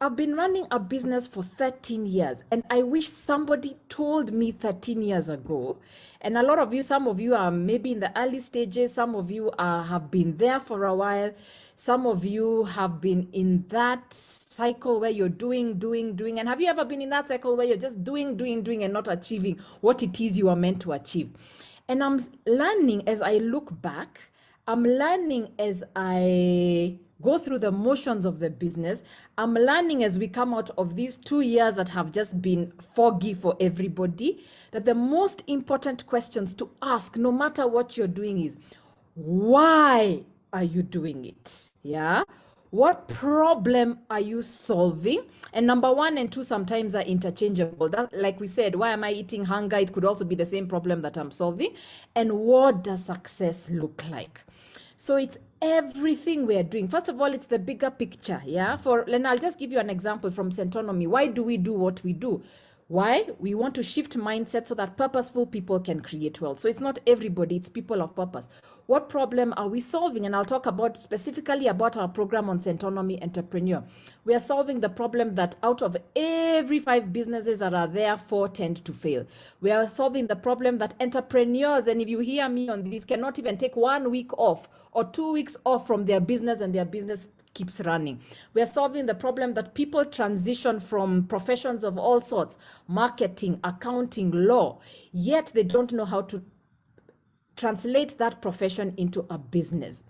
I've been running a business for 13 years, and I wish somebody told me 13 years ago. And a lot of you, some of you are maybe in the early stages, some of you have been there for a while, some of you have been in that cycle where you're doing. And have you ever been in that cycle where you're just doing, and not achieving what it is you are meant to achieve? And I'm learning as I look back, I'm learning as I go through the motions of the business. I'm learning as we come out of these 2 years that have just been foggy for everybody, that the most important questions to ask, no matter what you're doing, is why are you doing it? Yeah. What problem are you solving? And number one and two sometimes are interchangeable. That, like we said, why am I eating hunger? It could also be the same problem that I'm solving. And what does success look like? So it's everything we're doing. First of all, it's the bigger picture. Yeah. And I'll just give you an example from Centonomy. Why do we do what we do? Why? We want to shift mindset so that purposeful people can create wealth. So it's not everybody, it's people of purpose. What problem are we solving? And I'll talk about specifically about our program on Centonomy Entreprenuer. We are solving the problem that out of every 5 businesses that are there, 4 tend to fail. We are solving the problem that entrepreneurs, and if you hear me on this, cannot even take 1 week off or 2 weeks off from their business, and their business keeps running. We are solving the problem that people transition from professions of all sorts, marketing, accounting, law, yet they don't know how to translate that profession into a business.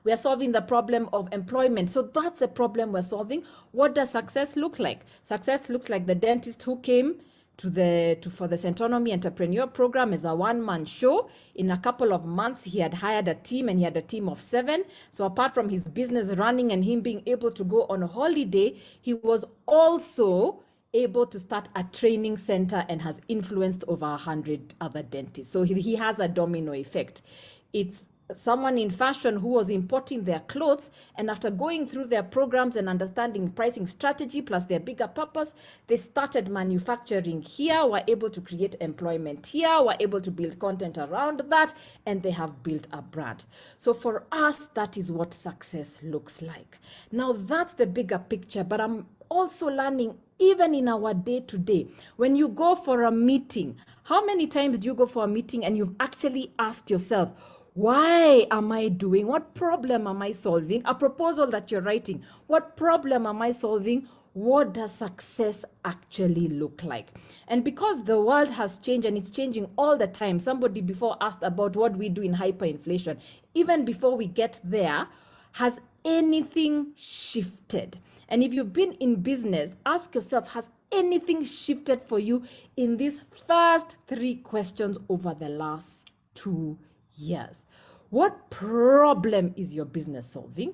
We are solving the problem of employment. So that's a problem we're solving. What does success look like? Success looks like the dentist who came for the Centonomy Entrepreneur program as a 1-man show. In a couple of months, he had hired a team, and he had a team of 7. So apart from his business running and him being able to go on a holiday, he was also able to start a training center and has influenced over 100 other dentists. So he has a domino effect. It's someone in fashion who was importing their clothes, and after going through their programs and understanding pricing strategy plus their bigger purpose, they started manufacturing here, were able to create employment here, were able to build content around that, and they have built a brand. So for us, that is what success looks like. Now that's the bigger picture, but I'm also learning, even in our day-to-day, when you go for a meeting, how many times do you go for a meeting and you've actually asked yourself, why am I doing? What problem am I solving? A proposal that you're writing, what problem am I solving? What does success actually look like? And because the world has changed, and it's changing all the time, somebody before asked about what we do in hyperinflation. Even before we get there, has anything shifted? And if you've been in business, ask yourself, has anything shifted for you in these first 3 questions over the last 2 years? What problem is your business solving?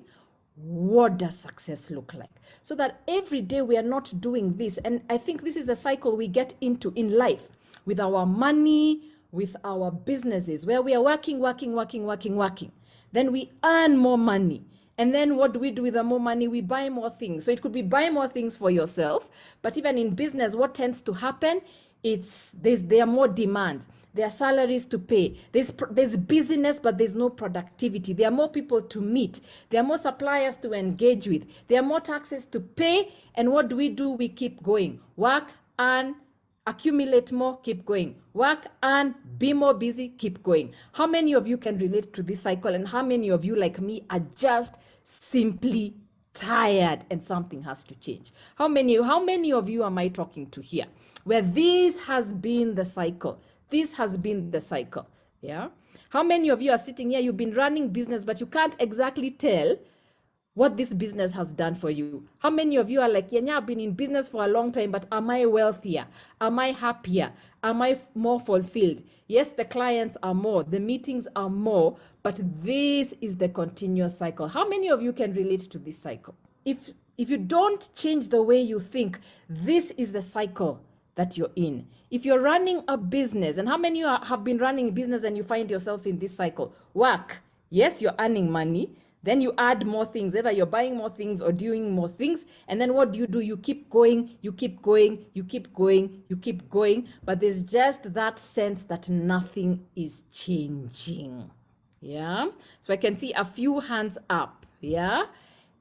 What does success look like? So that every day we are not doing this. And I think this is a cycle we get into in life with our money, with our businesses, where we are working. Then we earn more money. And then what do we do with the more money? We buy more things. So it could be buy more things for yourself. But even in business, what tends to happen? There are more demands. There are salaries to pay. There's busyness, but there's no productivity. There are more people to meet. There are more suppliers to engage with. There are more taxes to pay. And what do? We keep going. Work, earn, accumulate more, keep going. Work, earn, be more busy, keep going. How many of you can relate to this cycle? And how many of you, like me, are just simply tired and something has to change? How many of you am I talking to here, where this has been the cycle? This has been the cycle. Yeah. How many of you are sitting here, you've been running business, but you can't exactly tell what this business has done for you? How many of you are like, yeah, I've been in business for a long time, but am I wealthier? Am I happier? Am I more fulfilled? Yes, the clients are more, the meetings are more, but this is the continuous cycle. How many of you can relate to this cycle? If you don't change the way you think, this is the cycle that you're in. If you're running a business, and how many of you have been running a business and you find yourself in this cycle? Work. Yes, you're earning money. Then you add more things, either you're buying more things or doing more things. And then what do? You keep going, you keep going, you keep going, you keep going. But there's just that sense that nothing is changing. Yeah. So I can see a few hands up. Yeah.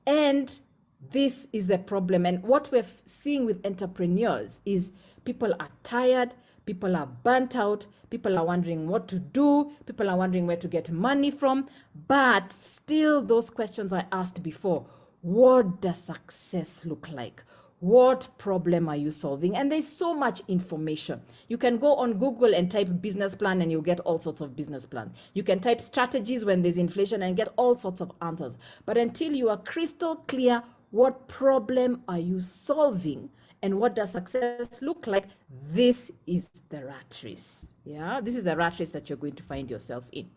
And This is the problem. And what we're seeing with entrepreneurs is people are tired, people are burnt out, people are wondering what to do, people are wondering where to get money from. But still, those questions I asked before: what does success look like? What problem are you solving? And there's so much information. You can go on Google and type business plan and you'll get all sorts of business plans. You can type strategies when there's inflation and get all sorts of answers. But until you are crystal clear, what problem are you solving and what does success look like? This is the rat race. Yeah, this is the rat race that you're going to find yourself in.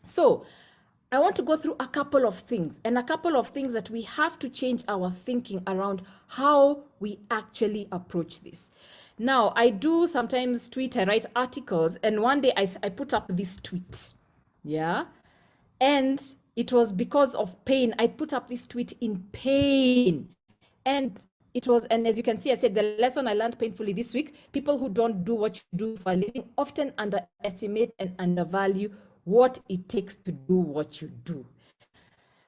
So I want to go through a couple of things that we have to change our thinking around how we actually approach this. Now, I do sometimes tweet, I write articles, and one day I put up this tweet. Yeah. And it was because of pain. I put up this tweet in pain. And as you can see, I said the lesson I learned painfully this week: people who don't do what you do for a living often underestimate and undervalue what it takes to do what you do.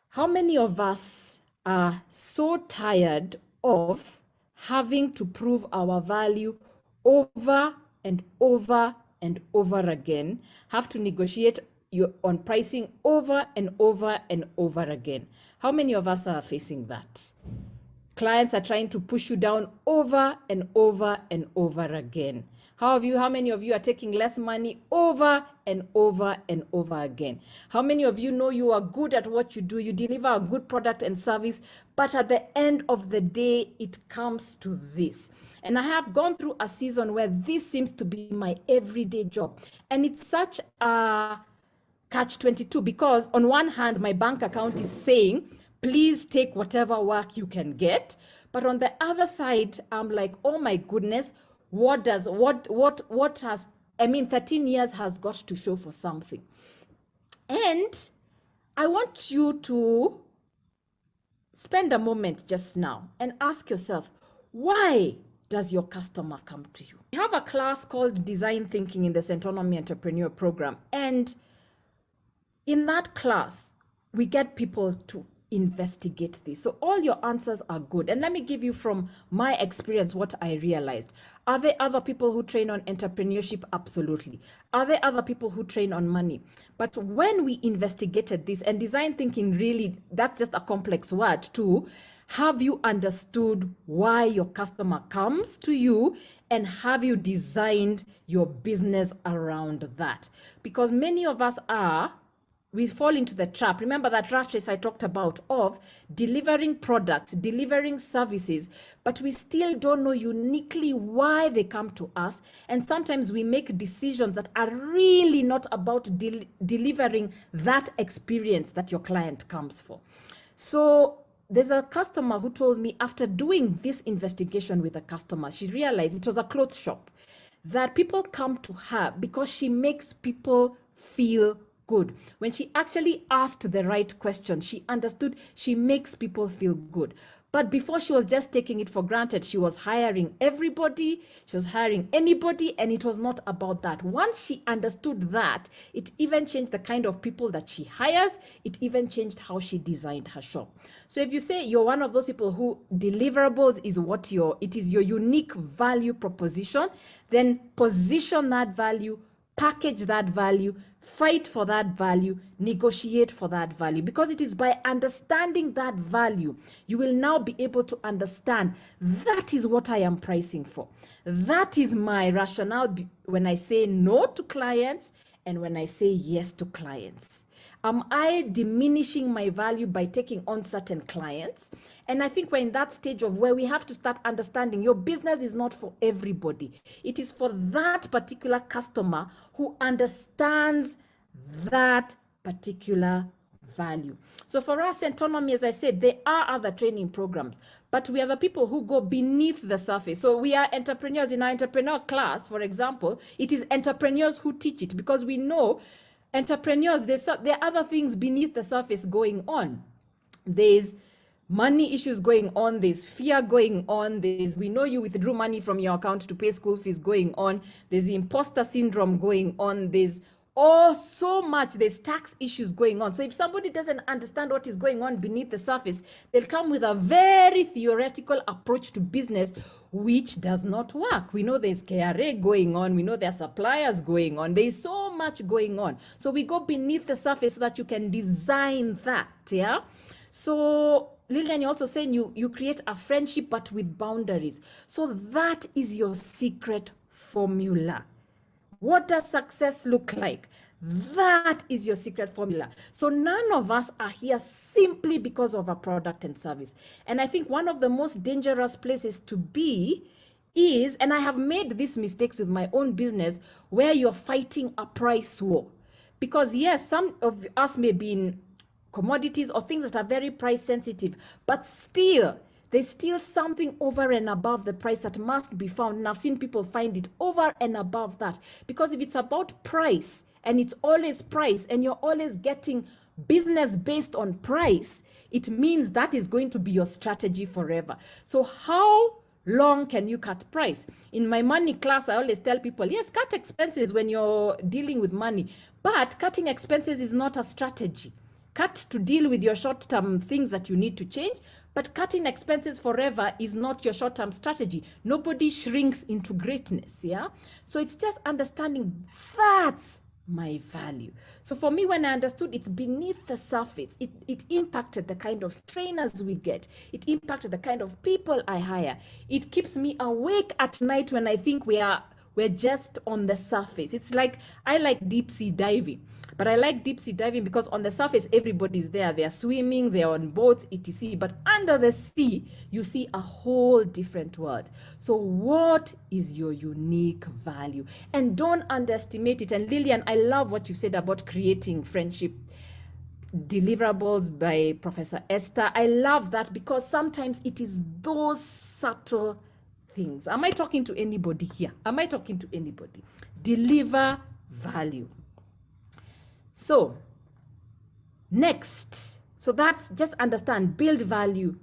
How many of us are so tired of having to prove our value over and over and over again, have to negotiate on pricing over and over and over again? How many of us are facing that? Clients are trying to push you down over and over and over again. How many of you are taking less money over and over and over again? How many of you know you are good at what you do, you deliver a good product and service, but at the end of the day, it comes to this? And I have gone through a season where this seems to be my everyday job. And it's such a catch-22, because on one hand, my bank account is saying, please take whatever work you can get. But on the other side, I'm like, oh my goodness, 13 years has got to show for something. And I want you to spend a moment just now and ask yourself, why does your customer come to you? We have a class called Design Thinking in the Centonomy Entreprenuer program. And in that class, we get people to investigate this. So all your answers are good. And let me give you from my experience what I realized. Are there other people who train on entrepreneurship? Absolutely. Are there other people who train on money? But when we investigated this, and design thinking, really, that's just a complex word too. Have you understood why your customer comes to you, and have you designed your business around that? Because many of us we fall into the trap. Remember that rat race I talked about of delivering products, delivering services, but we still don't know uniquely why they come to us. And sometimes we make decisions that are really not about delivering that experience that your client comes for. So there's a customer who told me, after doing this investigation with a customer, she realized it was a clothes shop, that people come to her because she makes people feel good. When she actually asked the right question, she understood she makes people feel good. But before, she was just taking it for granted. She was hiring everybody, she was hiring anybody, and it was not about that. Once she understood that, it even changed the kind of people that she hires. It even changed how she designed her shop. So if you say you're one of those people who deliverables is it is your unique value proposition, then position that value, package that value, fight for that value, negotiate for that value. Because it is by understanding that value, you will now be able to understand, that is what I am pricing for. That is my rationale when I say no to clients and when I say yes to clients. Am I diminishing my value by taking on certain clients? And I think we're in that stage of where we have to start understanding your business is not for everybody. It is for that particular customer who understands that particular value. So for us, Centonomy, as I said, there are other training programs, but we are the people who go beneath the surface. So we are entrepreneurs. In our entrepreneur class, for example, it is entrepreneurs who teach it, because we know entrepreneurs, there are other things beneath the surface going on. There's money issues going on, there's fear going on, we know you withdrew money from your account to pay school fees going on, there's the imposter syndrome going on, there's or so much there's tax issues going on. So if somebody doesn't understand what is going on beneath the surface, they'll come with a very theoretical approach to business, which does not work. We know there's KRA going on. We know there's suppliers going on. There's so much going on. So we go beneath the surface so that you can design that, yeah? So Lillian, you're also saying you create a friendship, but with boundaries. So that is your secret formula. What does success look like? That is your secret formula. So none of us are here simply because of a product and service. And I think one of the most dangerous places to be is, and I have made these mistakes with my own business, where you're fighting a price war. Because yes, some of us may be in commodities or things that are very price sensitive, but still there's still something over and above the price that must be found. And I've seen people find it over and above that, because if it's about price and it's always price and you're always getting business based on price, it means that is going to be your strategy forever. So how long can you cut price? In my money class, I always tell people, yes, cut expenses when you're dealing with money, but cutting expenses is not a strategy. Cut to deal with your short-term things that you need to change, but cutting expenses forever is not your short-term strategy. Nobody shrinks into greatness, yeah? So it's just understanding that's my value. So for me, when I understood it's beneath the surface, it impacted the kind of trainers we get. It impacted the kind of people I hire. It keeps me awake at night when I think we're just on the surface. It's like, I like deep sea diving. But I like deep sea diving because on the surface, everybody's there. They're swimming, they're on boats, etc. But under the sea, you see a whole different world. So what is your unique value? And don't underestimate it. And Lillian, I love what you said about creating friendship deliverables by Professor Esther. I love that because sometimes it is those subtle things. Am I talking to anybody here? Am I talking to anybody? Deliver value. So next, so that's just understand, build value,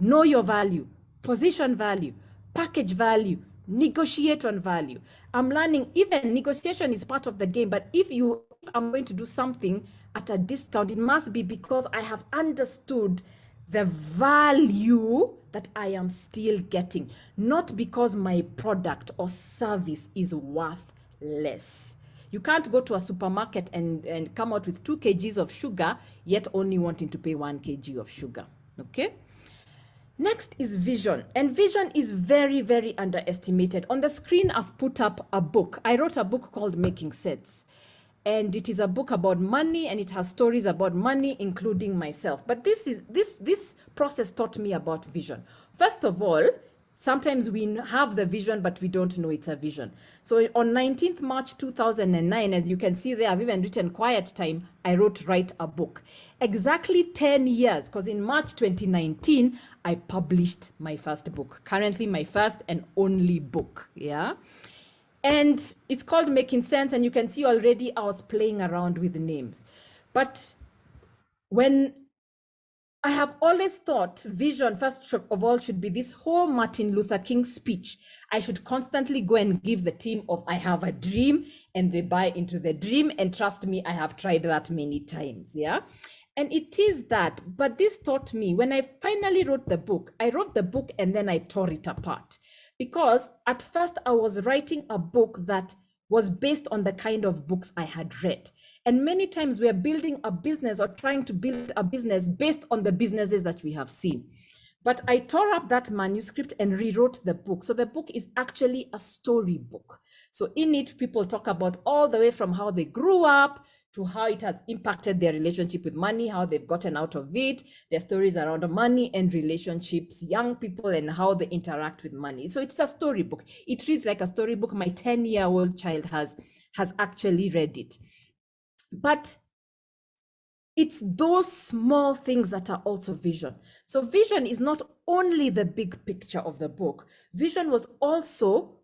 know your value, position value, package value, negotiate on value. I'm learning even negotiation is part of the game, but if I'm going to do something at a discount, it must be because I have understood the value that I am still getting, not because my product or service is worth less. You can't go to a supermarket and come out with 2 kgs of sugar, yet only wanting to pay 1 kg of sugar, okay? Next is vision. And vision is very, very underestimated. On the screen, I've put up a book. I wrote a book called Making Sense. And it is a book about money, and it has stories about money, including myself. But this process taught me about vision. First of all, sometimes we have the vision, but we don't know it's a vision. So on 19th March 2009, as you can see there, I've even written Quiet Time, I wrote Write a Book. Exactly 10 years, because in March 2019, I published my first book. Currently my first and only book, yeah? And it's called Making Sense, and you can see already I was playing around with names. But when I have always thought vision, first of all, should be this whole Martin Luther King speech. I should constantly go and give the team of I have a dream, and they buy into the dream. And trust me, I have tried that many times, yeah? And it is that, but this taught me, when I finally wrote the book, I wrote the book and then I tore it apart. Because at first I was writing a book that was based on the kind of books I had read. And many times we are building a business or trying to build a business based on the businesses that we have seen. But I tore up that manuscript and rewrote the book. So the book is actually a storybook. So in it, people talk about all the way from how they grew up to how it has impacted their relationship with money, how they've gotten out of it, their stories around money and relationships, young people, and how they interact with money. So it's a storybook. It reads like a storybook. My 10-year-old child has actually read it. But it's those small things that are also vision. So vision is not only the big picture of the book. Vision was also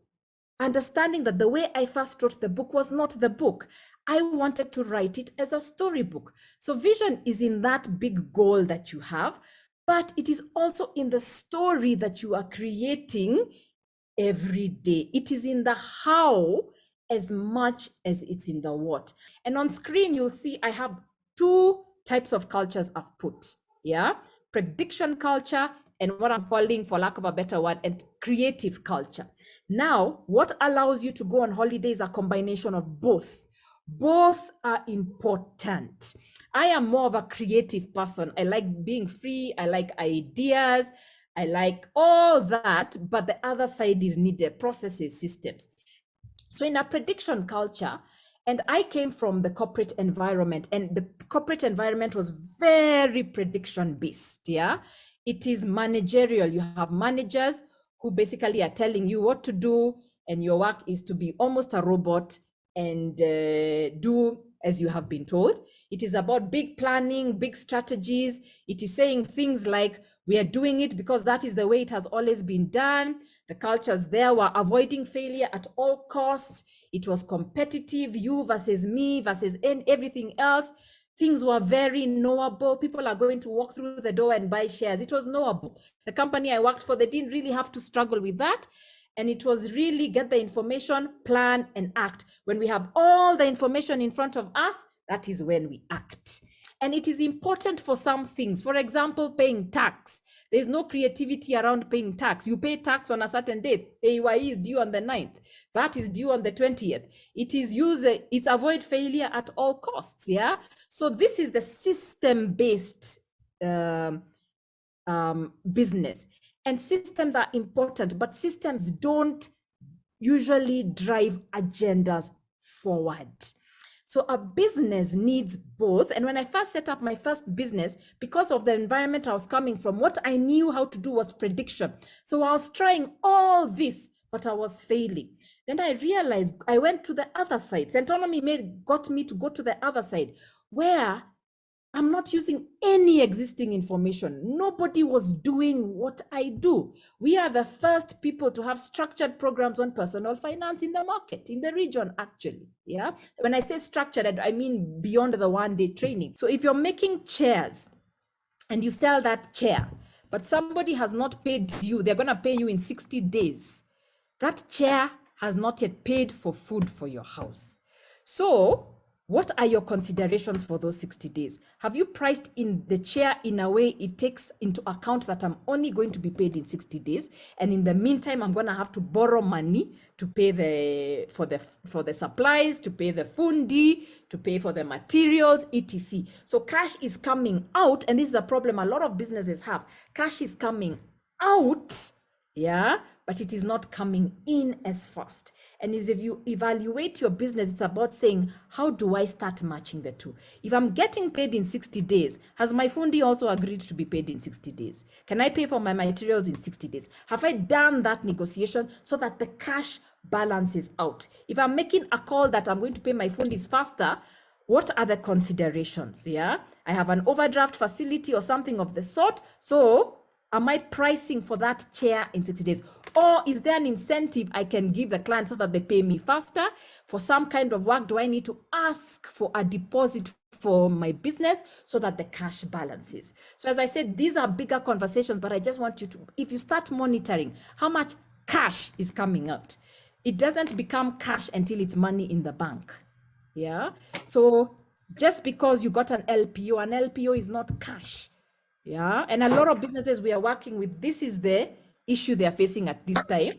understanding that the way I first wrote the book was not the book. I wanted to write it as a storybook. So vision is in that big goal that you have, but it is also in the story that you are creating every day. It is in the how as much as it's in the what. And on screen, you'll see I have two types of cultures I've put. Yeah. Prediction culture and what I'm calling, for lack of a better word, and creative culture. Now, what allows you to go on holiday is a combination of both. Both are important. I am more of a creative person. I like being free. I like ideas. I like all that, but the other side is needed, processes, systems. So in a prediction culture, and I came from the corporate environment, and the corporate environment was very prediction based. Yeah. It is managerial. You have managers who basically are telling you what to do, and your work is to be almost a robot and do as you have been told. It is about big planning, big strategies. It is saying things like, we are doing it because that is the way it has always been done. The cultures there were avoiding failure at all costs. It was competitive, you versus me versus everything else. Things were very knowable. People are going to walk through the door and buy shares. It was knowable. The company I worked for, they didn't really have to struggle with that. And it was really get the information, plan, and act. When we have all the information in front of us, that is when we act. And it is important for some things. For example, paying tax. There's no creativity around paying tax. You pay tax on a certain date. AYE is due on the 9th. That is due on the 20th. It is it's avoid failure at all costs. Yeah. So this is the system-based business. And systems are important, but systems don't usually drive agendas forward. So a business needs both. And when I first set up my first business, because of the environment I was coming from, what I knew how to do was prediction. So I was trying all this, but I was failing. Then I realized I went to the other side. Centonomy got me to go to the other side, where I'm not using any existing information. Nobody was doing what I do. We are the first people to have structured programs on personal finance in the market, in the region, actually. Yeah. When I say structured, I mean beyond the one-day training. So if you're making chairs and you sell that chair, but somebody has not paid you, they're going to pay you in 60 days. That chair has not yet paid for food for your house. So what are your considerations for those 60 days? Have you priced in the chair in a way it takes into account that I'm only going to be paid in 60 days, and in the meantime I'm going to have to borrow money to pay for the supplies, to pay the fundi, to pay for the materials, etc. So cash is coming out, and this is a problem a lot of businesses have. Cash is coming out, yeah, but it is not coming in as fast. And if you evaluate your business, it's about saying, how do I start matching the two? If I'm getting paid in 60 days, has my fundi also agreed to be paid in 60 days? Can I pay for my materials in 60 days? Have I done that negotiation so that the cash balances out? If I'm making a call that I'm going to pay my fundis faster, what are the considerations? Yeah, I have an overdraft facility or something of the sort. So am I pricing for that chair in 60 days? Or is there an incentive I can give the client so that they pay me faster? For some kind of work, do I need to ask for a deposit for my business so that the cash balances? So as I said, these are bigger conversations, but I just want you to, if you start monitoring how much cash is coming out, it doesn't become cash until it's money in the bank. Yeah. So just because you got an LPO is not cash. Yeah. And a lot of businesses we are working with, this is the issue they are facing at this time.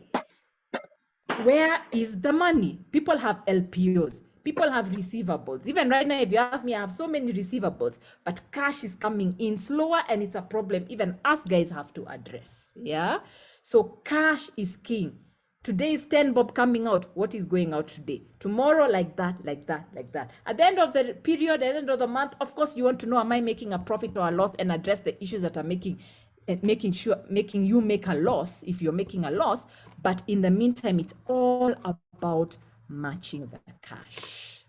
Where is the money? People have LPOs, people have receivables. Even right now, if you ask me, I have so many receivables, but cash is coming in slower, and it's a problem even us guys have to address. Yeah. So cash is king. Today is 10 bob coming out. What is going out today? Tomorrow, like that, like that, like that. At the end of the period, at the end of the month, of course, you want to know, am I making a profit or a loss, and address the issues that are making you make a loss if you're making a loss. But in the meantime, it's all about matching the cash.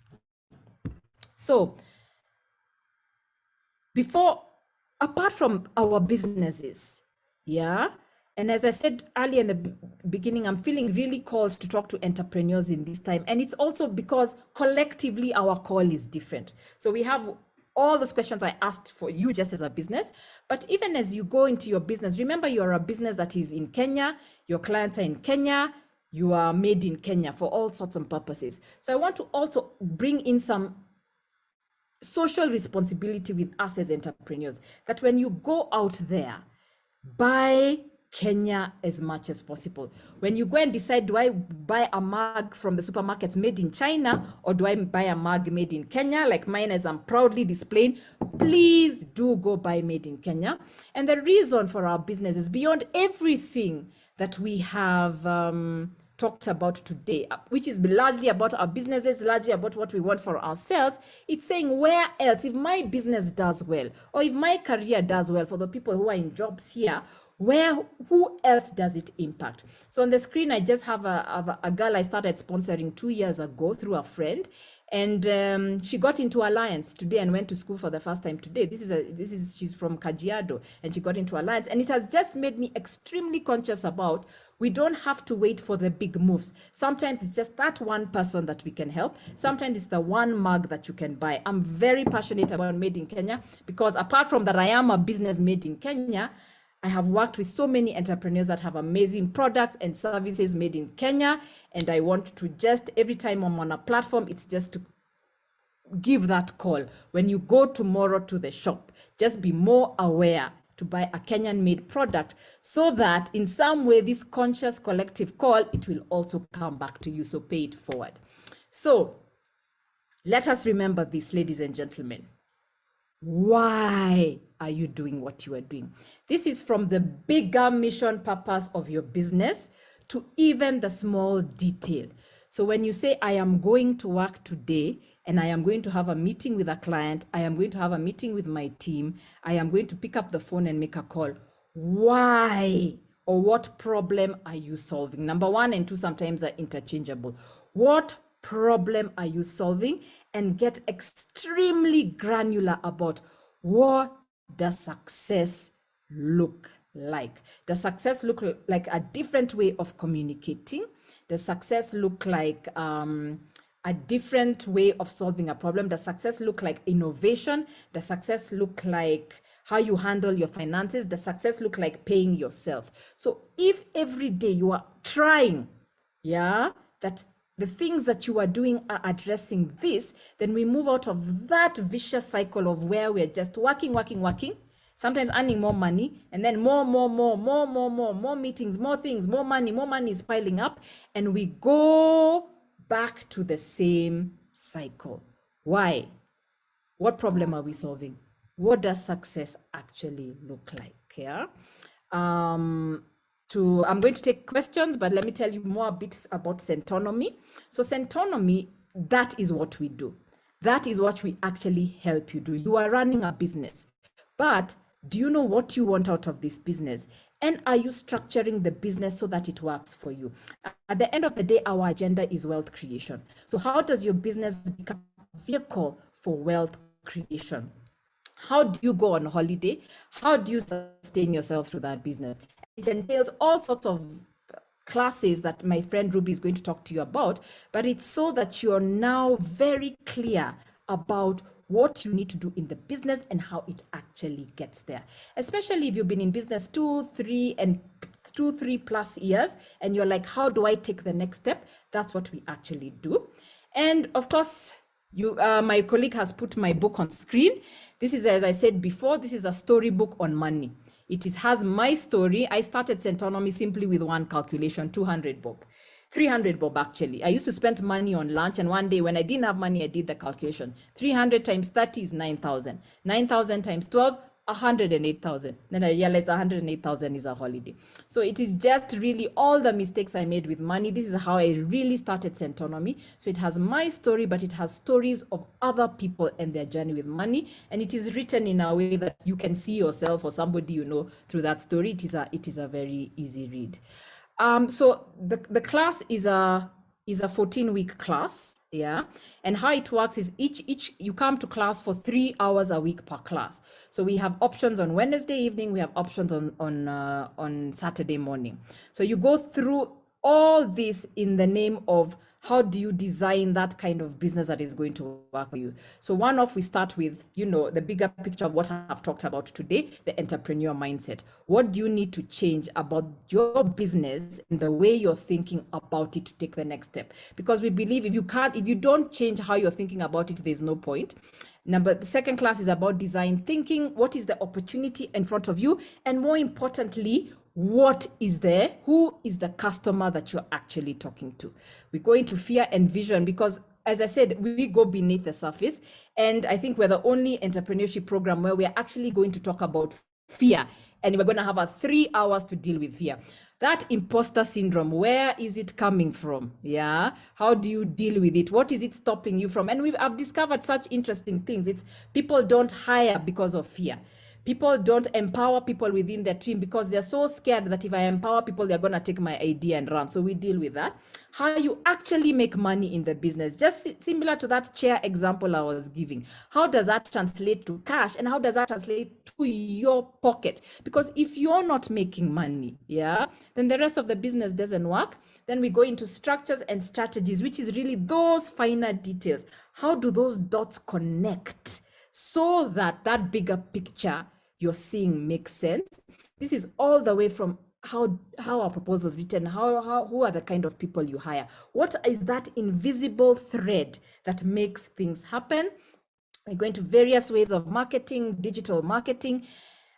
So apart from our businesses, yeah, and as I said earlier in the beginning, I'm feeling really called to talk to entrepreneurs in this time. And it's also because collectively our call is different. So we have all those questions I asked for you just as a business, but even as you go into your business, remember you're a business that is in Kenya, your clients are in Kenya, you are made in Kenya for all sorts of purposes. So I want to also bring in some social responsibility with us as entrepreneurs, that when you go out there, buy Kenya as much as possible. When you go and decide, do I buy a mug from the supermarkets made in China, or do I buy a mug made in Kenya, like mine as I'm proudly displaying? Please do go buy made in Kenya. And the reason for our business is beyond everything that we have talked about today, which is largely about our businesses, largely about what we want for ourselves. It's saying, where else, if my business does well, or if my career does well for the people who are in jobs here, who else does it impact? So on the screen, I just have a girl I started sponsoring 2 years ago through a friend. And she got into Alliance today and went to school for the first time today. She's from Kajiado, and she got into Alliance, and it has just made me extremely conscious about, we don't have to wait for the big moves. Sometimes it's just that one person that we can help. Sometimes it's the one mug that you can buy. I'm very passionate about Made in Kenya, because apart from that I am a business made in Kenya, I have worked with so many entrepreneurs that have amazing products and services made in Kenya. And I want to just, every time I'm on a platform, it's just to give that call. When you go tomorrow to the shop, just be more aware to buy a Kenyan made product, so that in some way, this conscious collective call, it will also come back to you. So pay it forward. So let us remember this, ladies and gentlemen. Why are you doing what you are doing? This is from the bigger mission purpose of your business to even the small detail. So when you say, I am going to work today and I am going to have a meeting with a client, I am going to have a meeting with my team, I am going to pick up the phone and make a call. Why or what problem are you solving? Number 1 and 2 sometimes are interchangeable. What problem are you solving? And get extremely granular about, what does success look like? Does success look like a different way of communicating? Does success look like a different way of solving a problem? Does success look like innovation? Does success look like how you handle your finances? Does success look like paying yourself? So if every day you are trying, that the things that you are doing are addressing this, then we move out of that vicious cycle of where we're just working, sometimes earning more money, and then more meetings, more things, more money is piling up, and we go back to the same cycle. Why? What problem are we solving? What does success actually look like? I'm going to take questions, but let me tell you more a bit about Centonomy. So Centonomy, that is what we do. That is what we actually help you do. You are running a business, but do you know what you want out of this business? And are you structuring the business so that it works for you? At the end of the day, our agenda is wealth creation. So how does your business become a vehicle for wealth creation? How do you go on holiday? How do you sustain yourself through that business? It entails all sorts of classes that my friend Ruby is going to talk to you about, but it's so that you're now very clear about what you need to do in the business and how it actually gets there. Especially if you've been in business 2, 3 plus years, and you're like, how do I take the next step? That's what we actually do. And of course, my colleague has put my book on screen. This is, as I said before, this is a storybook on money. It has my story. I started Centonomy simply with one calculation, 200 bob. 300 bob actually. I used to spend money on lunch, and one day when I didn't have money, I did the calculation. 300 times 30 is 9,000. 9,000 times 12, 108,000. Then I realized 108,000 is a holiday. So it is just really all the mistakes I made with money. This is how I really started Centonomy. So it has my story, but it has stories of other people and their journey with money. And it is written in a way that you can see yourself or somebody you know through that story. It is a very easy read. So the class is a 14-week class, and how it works is each you come to class for 3 hours a week per class. So we have options on Wednesday evening, we have options on Saturday morning. So you go through all this in the name of how do you design that kind of business that is going to work for you? So one off, we start with, the bigger picture of what I've talked about today, the entrepreneur mindset. What do you need to change about your business and the way you're thinking about it to take the next step? Because we believe if you don't change how you're thinking about it, there's no point. The second class is about design thinking. What is the opportunity in front of you? And more importantly, what is there? Who is the customer that you're actually talking to? We go into fear and vision because, as I said, we go beneath the surface. And I think we're the only entrepreneurship program where we're actually going to talk about fear. And we're going to have 3 hours to deal with fear. That imposter syndrome, where is it coming from? Yeah. How do you deal with it? What is it stopping you from? And I've discovered such interesting things. It's people don't hire because of fear. People don't empower people within their team because they're so scared that if I empower people, they're going to take my idea and run. So we deal with that. How you actually make money in the business, just similar to that chair example I was giving. How does that translate to cash and how does that translate to your pocket? Because if you're not making money, then the rest of the business doesn't work. Then we go into structures and strategies, which is really those finer details. How do those dots connect so that that bigger picture you're seeing makes sense? This is all the way from how our proposals written, who are the kind of people you hire? What is that invisible thread that makes things happen? We go into various ways of marketing, digital marketing,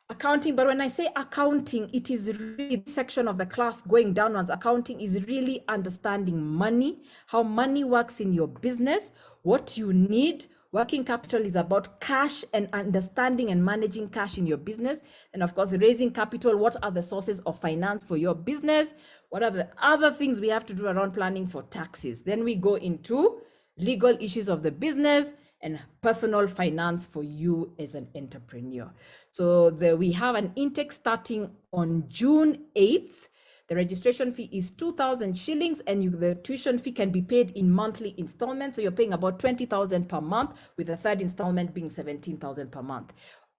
accounting. But when I say accounting, it is really the section of the class going downwards. Accounting is really understanding money, how money works in your business, what you need. Working capital is about cash and understanding and managing cash in your business. And of course, raising capital. What are the sources of finance for your business? What are the other things we have to do around planning for taxes? Then we go into legal issues of the business and personal finance for you as an entrepreneur. So we have an intake starting on June 8th. The registration fee is 2,000 shillings and the tuition fee can be paid in monthly installments. So you're paying about 20,000 per month, with the third installment being 17,000 per month.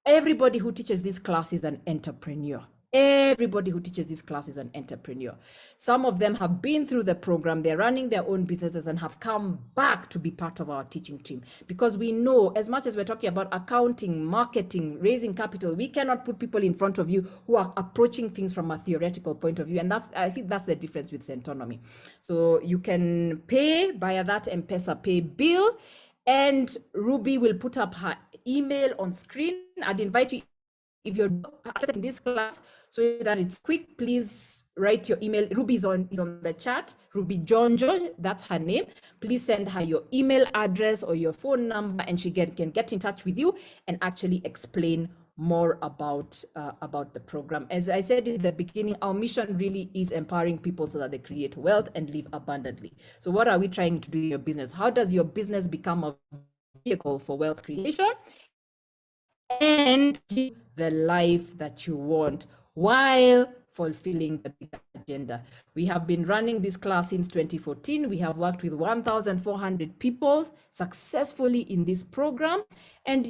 Everybody who teaches this class is an entrepreneur. Everybody who teaches this class is an entrepreneur. Some of them have been through the program, they're running their own businesses and have come back to be part of our teaching team. Because we know, as much as we're talking about accounting, marketing, raising capital, we cannot put people in front of you who are approaching things from a theoretical point of view. And I think that's the difference with Centonomy. So you can pay via that M-Pesa pay bill, and Ruby will put up her email on screen. I'd invite you, if you're in this class, so that it's quick, please write your email. Ruby is on the chat. Ruby Jonjo, that's her name. Please send her your email address or your phone number, and she can get in touch with you and actually explain more about the program. As I said in the beginning, our mission really is empowering people so that they create wealth and live abundantly. So what are we trying to do in your business? How does your business become a vehicle for wealth creation and give the life that you want while fulfilling the big agenda? We have been running this class since 2014. We have worked with 1,400 people successfully in this program. And,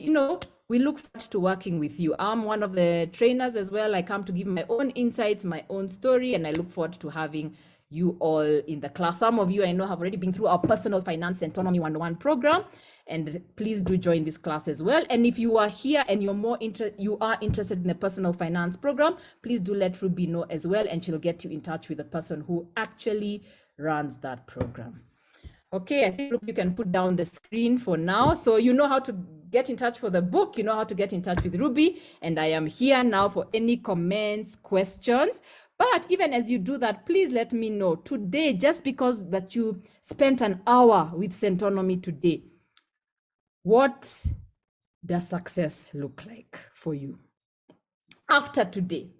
we look forward to working with you. I'm one of the trainers as well. I come to give my own insights, my own story, and I look forward to having you all in the class. Some of you I know have already been through our personal finance Centonomy 101 program, and please do join this class as well. And if you are here and you are interested in the personal finance program, please do let Ruby know as well, and she'll get you in touch with the person who actually runs that program. Okay, I think you can put down the screen for now. So you know how to get in touch for the book, you know how to get in touch with Ruby, and I am here now for any comments, questions. But even as you do that, please let me know today, just because that you spent an hour with Centonomy today, what does success look like for you after today,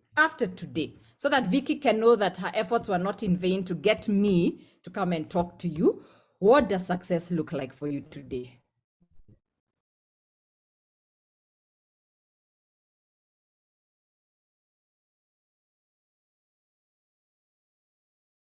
so that Vicky can know that her efforts were not in vain to get me to come and talk to you. What does success look like for you today?